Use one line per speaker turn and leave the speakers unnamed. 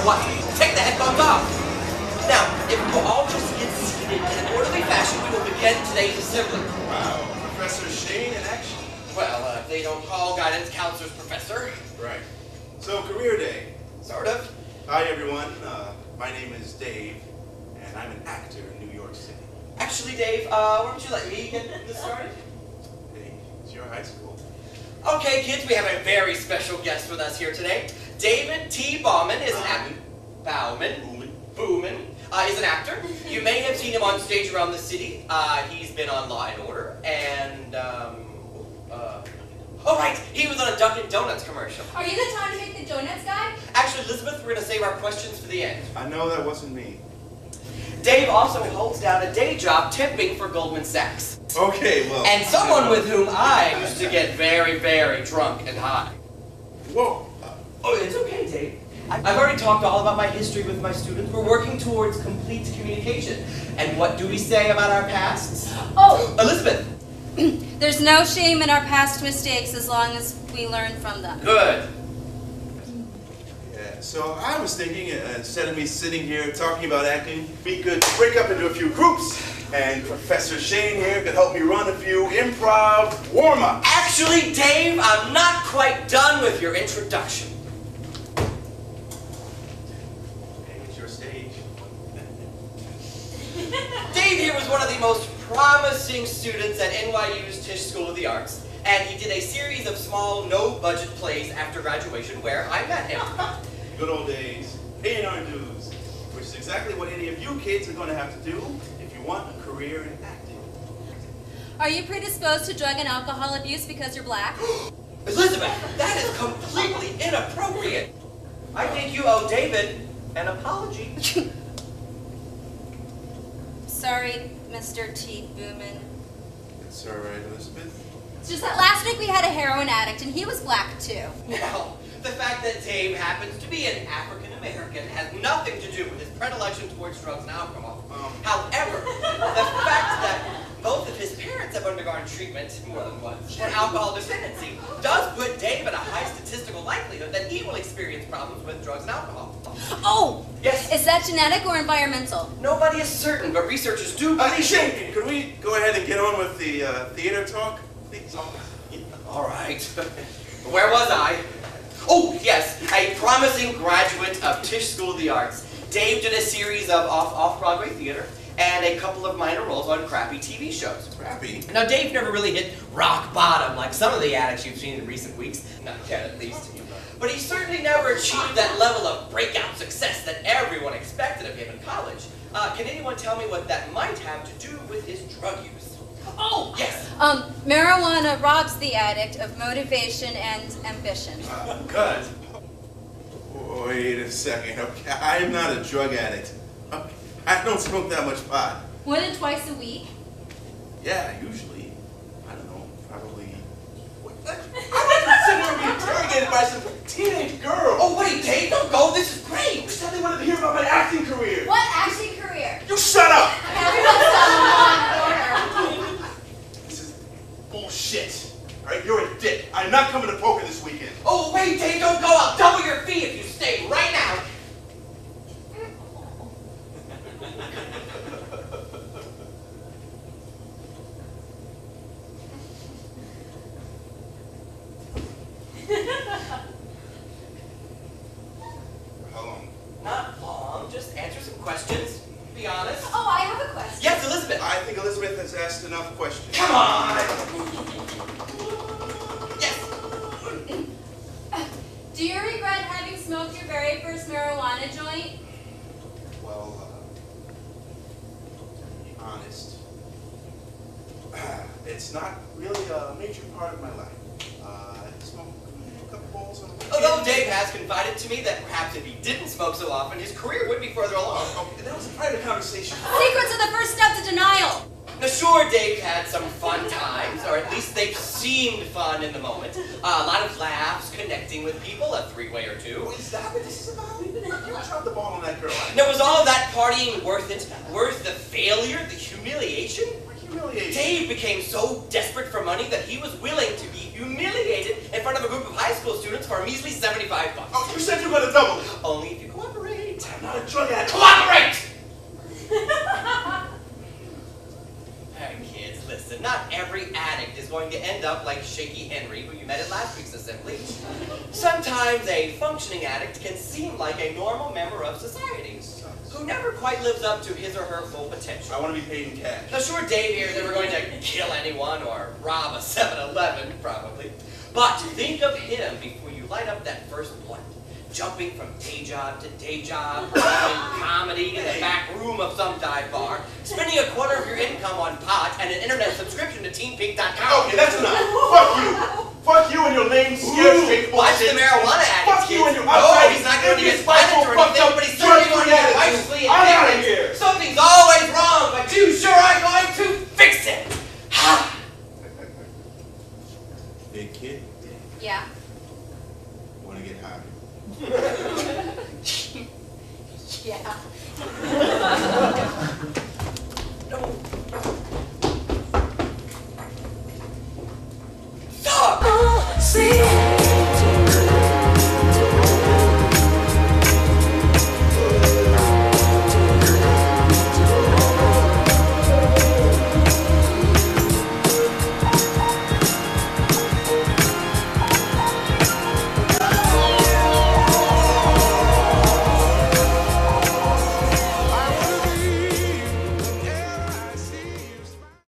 what, take the headphones off. Now, if we'll all just get seated in an orderly fashion, we will begin today's assembly.
Wow, Professor Shane in action?
Well, they don't call guidance counselors professor.
Right. So, career day.
Sort of.
Hi, everyone. My name is Dave, and I'm an actor in New York City.
Actually, Dave, why don't you let me get this started?
Hey, it's your high school.
Okay, kids, we have a very special guest with us here today. David T. Bauman is an actor. Booman is an actor. You may have seen him on stage around the city. He's been on Law and Order, and oh right, he was on a Dunkin' Donuts commercial.
Are you the time to make the donuts guy?
Actually, Elizabeth, we're going to save our questions for the end.
I know that wasn't me.
Dave also holds down a day job temping for Goldman Sachs.
Okay, well...
And someone with whom I used to get very, very drunk and high.
Whoa.
Oh, it's okay, Dave. I've already talked all about my history with my students. We're working towards complete communication. And what do we say about our pasts?
Oh!
Elizabeth!
There's no shame in our past mistakes as long as we learn from them.
Good.
Yeah, so I was thinking, instead of me sitting here talking about acting, we could break up into a few groups, and Professor Shane here could help me run a few improv warm-ups.
Actually, Dave, I'm not quite done with your introduction.
Okay, it's your stage.
Dave here was one of the most promising students at NYU's Tisch School of the Arts, and he did a series of small, no-budget plays after graduation where I met him.
Good old days, paying our dues, which is exactly what any of you kids are going to have to do if you want a career in acting.
Are you predisposed to drug and alcohol abuse because you're black?
Elizabeth, that is completely inappropriate. I think you owe David an apology.
Sorry, Mr. T. Booman.
It's all right, Elizabeth.
It's just that last week we had a heroin addict and he was black too.
Now, the fact that Dave happens to be an African-American has nothing to do with his predilection towards drugs and alcohol. However, the fact that both of his parents have undergone treatment, more than once, for alcohol dependency does put Dave at a high statistical likelihood that he will experience problems with drugs and alcohol.
Oh!
Yes?
Is that genetic or environmental?
Nobody is certain, but researchers do believe...
Shane, could we go ahead and get on with the theater talk? Please.
All right. Where was I? Oh, yes, a promising graduate of Tisch School of the Arts. Dave did a series of off-Broadway theater and a couple of minor roles on crappy TV shows.
Crappy?
Now, Dave never really hit rock bottom like some of the addicts you've seen in recent weeks. Not yet, at least. But he certainly never achieved that level of breakout success that everyone expected of him in college. Can anyone tell me what that might have to do with his drug use? Oh, yes!
Marijuana robs the addict of motivation and ambition.
Good.
Wait a second, okay? I'm not a drug addict. I don't smoke that much pot.
More than twice a week?
Yeah, usually. I don't know, probably... I'm not sitting here being interrogated by some teenage girl.
Oh, wait, Dave, don't go. This is great.
I said they wanted to hear about my acting career.
What acting career?
You shut up!
Everyone's on order.
This is bullshit. All right, you're a dick. I'm not coming to poker this weekend.
Oh, wait, Dave, don't go. I'll double your fee if you stay right now.
How long?
Not long. Just answer some questions. Be honest.
Oh, I have a question.
Yes, Elizabeth.
I think Elizabeth has asked enough questions.
Come on. Yes.
Do you regret having smoked your very first marijuana joint?
Well, to be honest, it's not really a major part of my life. I smoke a couple bowls on a weekend.
Although Dave has confided to me that perhaps if he didn't smoke so often, his career would be further along.
Okay, that was a private conversation.
Secrets are the first step to denial.
Now, sure, Dave had some fun times, or at least they seemed fun in the moment. A lot of laughs, connecting with people, a three-way or two.
Oh, is that what this is about? You dropped the ball on that girl.
Now, was all of that partying worth it? Worth the failure, the humiliation?
Humiliation.
Dave became so desperate for money that he was willing to be humiliated in front of a group of high school students for a measly $75.
Oh, you said you were going to double it.
Only if you cooperate. like Shaky Henry, who you met at last week's assembly. Sometimes a functioning addict can seem like a normal member of society, who never quite lives up to his or her full potential.
I want to be paid in cash.
Now sure, Dave here is never going to kill anyone or rob a 7-Eleven, probably. But think of him before you light up that first blunt. Jumping from day job to day job, performing comedy in the back room of some dive bar, spending a quarter of your income on pot and an internet subscription to TeenPeak.com.
Okay, that's enough. Fuck you. Fuck you and your lame scared
Watch the marijuana addict.
Fuck you and your
No, he's not going to get violent or anything, but he's certainly going to get righteously indignant. Something's always wrong, but you sure are going to fix it. Ha!
Big kid,
Yeah.
want to get high?
Yeah.
Stop!
See